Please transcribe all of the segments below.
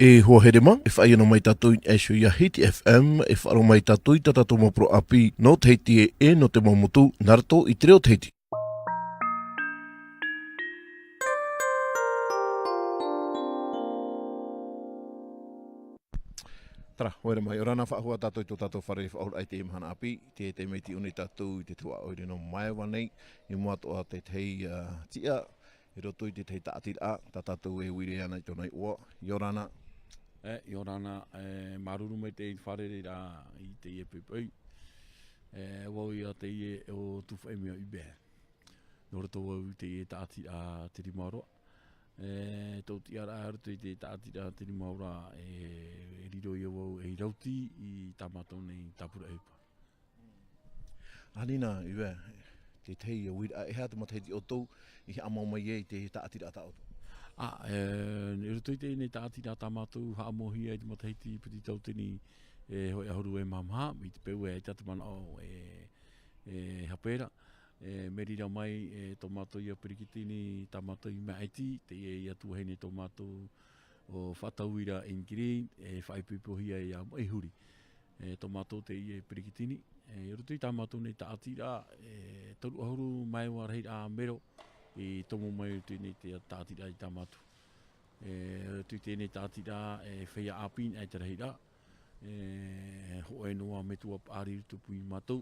E hoa herema, e whai anō mai tātou e shu ia Hiti FM, e wharo mai tātou i tātou mapro api, no te heiti e no te mamutu, narato i te reo te heiti. Tara, hoere mai, o rana whaahua tātou i tō tātou whare whaahura ai te imhana api, te meiti uni tātou i te tua oire no mai wanei, i mua toa te tei tia, i roto i te tei tātira, tā tātou e wiri ana i tōna i ua, i o rana. I o rana, maruru mai te whare rā i te ie pepei. Wau ia te ie o tuwha emia i bea. Nō rato wau te ie tāti a te rimaroa. Tau ti ara aruto i te tāti a te rimaroa e riro i wau e rauti i tamato nei tapura epa. Anina, i bea, te tei o wira, e hea te mataiti o tau, i amau mai e i te tātira a tāoto. E roto i te nei tāti a tamatu ha mohi e te mataiti puti tau tini hoi ahoru e mamha, mi te peu e tata mana o hapera. Merira mai tomato ia perikitini tamato i maiti, te e atu hene tomato o whatauira ingiri, whaipipohia e amo e huri. Tomato te i perikitini, roto i tamato nei tātira, toru ahoru mai warhei a mero, i tomo mai tu nei te tātira i tamatu. Tu tēnei tātira whea apin ai te rahira. Ho e noa me tua pāri tupu i matou.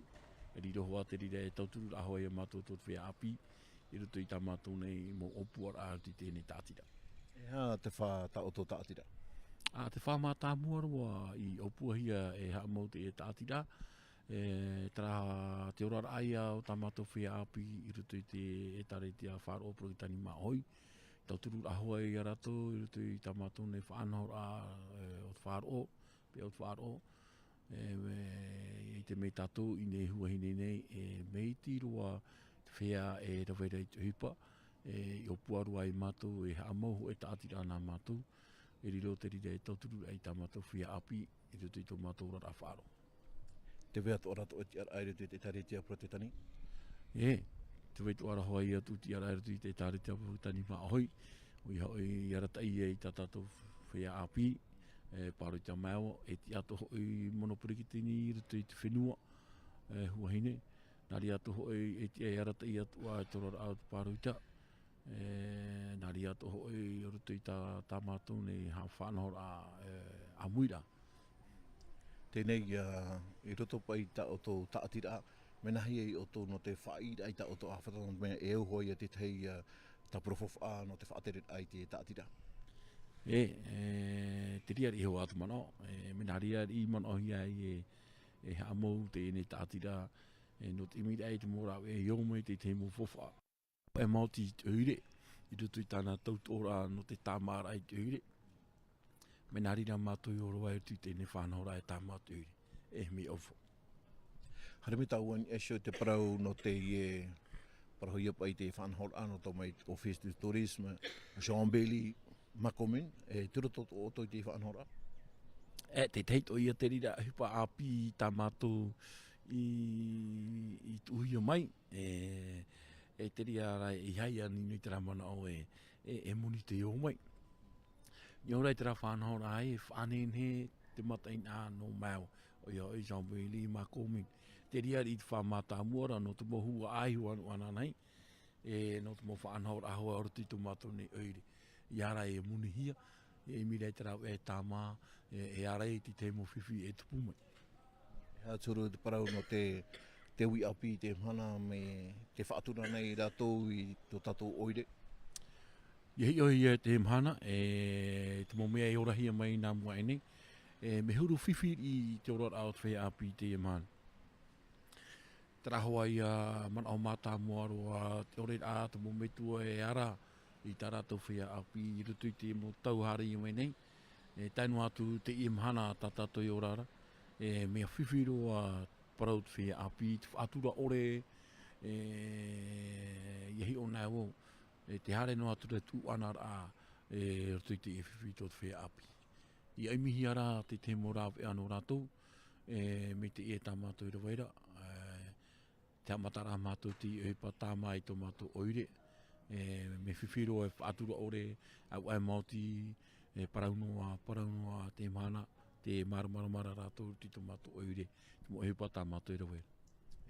E riro hoa te rira e tauturu aho e matou tot whea api. I roto i tamatu nei mo opuar a tu tēnei tātira. E hea te wha taoto tātira? Te wha mā tāmua roa i opua hia e ha mau te tātira. Tara te ora aia o tamato whea api i roto i te e tare te a wharo pro i tani mahoi. Tauturu ahoa i arato i roto i tamato nei whanau a o wharo, pe o wharo. I te mei tatou i nei hua hine nei mei tiroa whea e rawera i te hipa. I opua rua i matou e haamohu e tātira nā matou. E riro te rira e tauturu ai tamato whea api i roto i tō matou rara wharo. Te wea to orato o te aere te tare tia pro te tani? Te wei to ara hoa ia tu ti ara aere te tare tia pro tani ma ahoi. I arata i e tatato whea api, paro i te mao, e ti ato hoi monoprikitini i roto i te whenua, hua hine. Nari ato hoi e ti e arata i atu a torora au te paro i te. Nari ato hoi i roto i ta mātou nei ha whanahora a muira. Tēnei i roto pai ta o tō tātira, menahi e o tō no te whaida i ta o tō awhatana mea e au hoi a te tei ta profofa no te whaateret ai te tātira. Te ria i ho atu mana, mena ria i mana hia e hamou te ene tātira, no te imira e te mora e iomei te te mo fofa. E mauti i te ure, i roto i tāna tautora no te tāmara i te ure. Mena rira mātou i oroa e tu tēne whanahora e tā mātou ure, e mi ofo. Hareme tauan e sio te parau no te parau ia pai te whanahora no tō mai Office du Tourisme, Jean Bailey, Makomen, te roto o tō i te whanahora? Te teito ia te rira hipa api tā mātou i tuhuia mai, te ria rai i hai ani nui te ramana o e moni te iho mai. Nio rei te ra whanahora ai, whanenhe te matain a no mau, o ia oi Jean Bailey, Makomen. Te ria i te whamata muara no te mohu a aihu anu ananai, no te mo whanahora ahoa orti tu matou nei oire. Iara e muni hia, e mire te rau e tāmā, e ara e ti te mo whiwhi e tupu mai. Hea turu te parau no te ui api, te mana me te whaatura nei ratou i tō tātou oire. Iei oi te mhana, te mo mea e orahia mai nā mua ene, me huru whiwhi i te ora au te whea api te mhana. Tara hoa ia mana o mata moaroa, te ore a te mo metua e ara, i tā rātou whea api, i rutu i te mo tauhara i mai nei. Tainu atu te i mhana tā tātou i orara. Mea whiwhiroa parau te whea api, te whaatura ore, iahi o nai o. Te hare no atu re tu ana a rutu i te i whiwhi tō te whea api. I aimihi ara te te mo rāwe anō rātou, me te e tā mātou i raweira. Te amatara mātou ti e pa tā mai tō mātou oire. Me whiwhiro e whaatura ore, au ai mauti, paraunua te mana, te mara rātou ti tō mātou oire, te mo hepa tā mātou e rawe.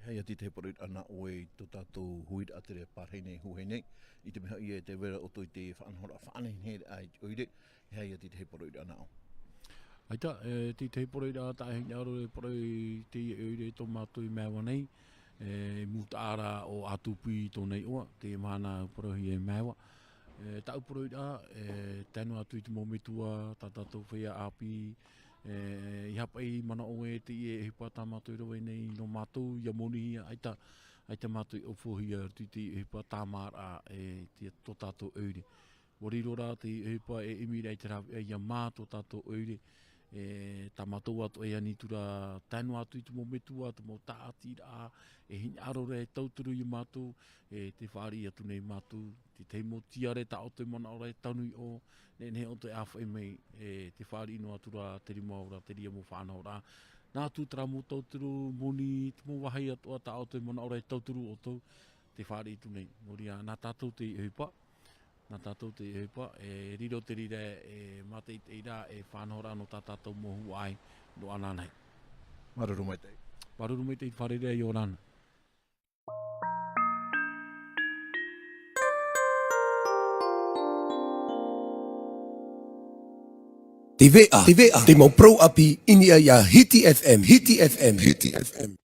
Hei ati te porit ana oe tō tātou huid atere parhene huhenei. I te meha ia te wera o toi te whanhora whanehne ai oire. Hei ati te porit ana o. Aita, te porit a ta hei aro e poroi te oire tō mātou i mewa nei. Muta ara o atupi tō nei oa, te mana porohi e mewa. Tau porit a, tēnu atu i te mometua, tā tātou whea api, I hapai mana o e te e hipa tā mātou i rawe nei no mātou ia moni aita mātou i ofohi a titi e hipa tā māra te tō tātou eure. Wariro rā te hipa e imi rei te rawe e ia mā tō tātou eure. Tā mātou atu e anitura tēnu atu i te mometua, te mo tāti rā, hini aro re tauturu i mātou, te whāri atu nei mātou, te teimo tiare tā o te mana o rei tanu i o, ne o te awha e mei, te whāri ino atura te rima ora, te ria mo whānau rā. Nā tūtara mo tauturu moni, te mo wahai atua tā o te mana o rei tauturu o tau, te whāri itu nei. Moria, nā tātou te ihupa, riro te rire, mate i te ira, whānau rā no tā tātou mohu ai, no ananai. Maruru mai tei. Maruru mai tei whare rea i o rana. TV A, te mau pro api, ini ia Hiti FM.